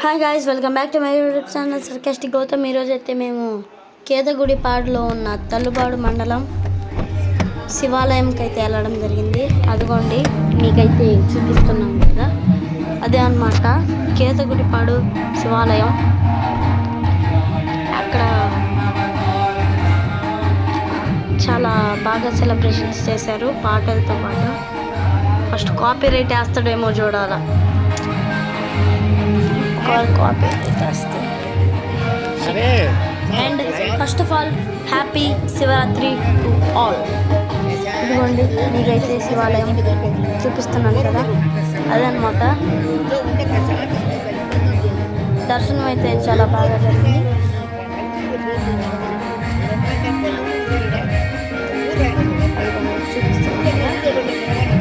Hi guys, welcome back to my YouTube channel sarcastic Gautam. ఈరోజు అయితే మేము కేతగుడిపాడులో ఉన్న తల్లుబాడు మండలం శివాలయంకి అయితే వెళ్ళడం జరిగింది. అదిగోండి మీకైతే చూపిస్తున్నాం కదా, అదే అన్నమాట కేతగుడిపాడు శివాలయం. అక్కడ చాలా బాగా సెలబ్రేషన్స్ చేశారు పాటలతో పాటు. ఫస్ట్ కాపీరైట్ వేస్తాడేమో చూడాలా. And first of all happy Shivaratri to all. ఇదిగోండి మీకైతే శివాలయం చూపిస్తున్నాను కదా, అదనమాట. దర్శనం అయితే చాలా బాగా జరిగింది.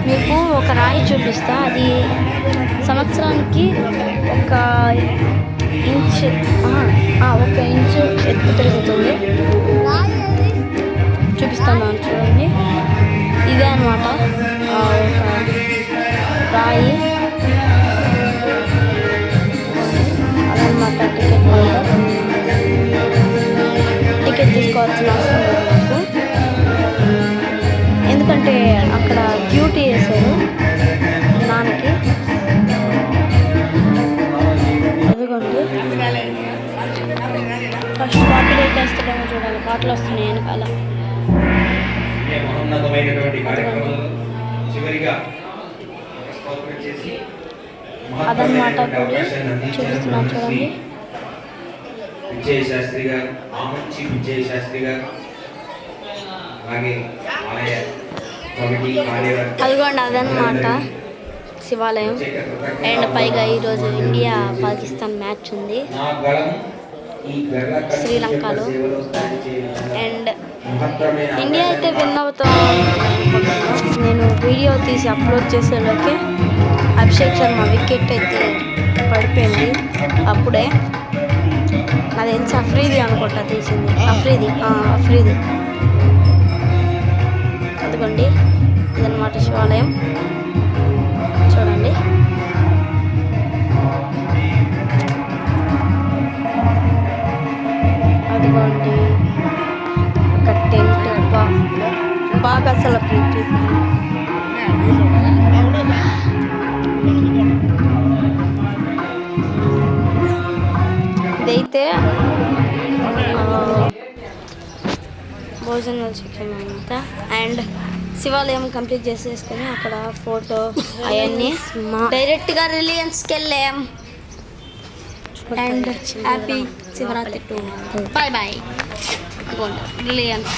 మీకు ఒక రాయి చూపిస్తా, అది సంవత్సరానికి ఒక ఇంచు ఎత్తు పెరుగుతుంది. చూపిస్తాను చూడండి, ఇదే అనమాట ఒక రాయి. అదనమాట టికెట్ తీసుకోవాల్సిన అవసరం లేదు నాకు, ఎందుకంటే అక్కడ డ్యూటీ వేశారు నాన్నకి. అదిగోండి ఫస్ట్ కాపీరైట్ వేస్తాడేమో చూడాలి, పాటలు వస్తున్నాయి వెనకాల. అదనమాట గుడి చూపిస్తున్నాను చూడండి. అదిగోండి అదనమాట శివాలయం. అండ్ పైగా ఈరోజు ఇండియా పాకిస్తాన్ మ్యాచ్ ఉంది శ్రీలంకలో. అండ్ ఇండియా అయితే విన్ అవుతాం అనుకుంటున్నాను. నేను వీడియో తీసి అప్లోడ్ చేసేలోకి అభిషేక్ శర్మ వికెట్ అయితే పడిపోయింది. అప్పుడే అది తెలిసి అఫ్రీది అనుకుంటా తీసింది, అఫ్రీది. అదిగోండి ఇదన్నమాట శివాలయం చూడండి. అదిగోండి ఒక టెంట్ బాగా సెలబ్రేట్ చేశాను. ఇదైతే భోజనాలు సెక్షన్ అనమాట. అండ్ శివాలయం కంప్లీట్ చేసేసుకొని అక్కడ ఫోటో అవన్నీ డైరెక్ట్గా రిలయన్స్కి వెళ్ళాం. And happy Shivaratri to bye Reliance.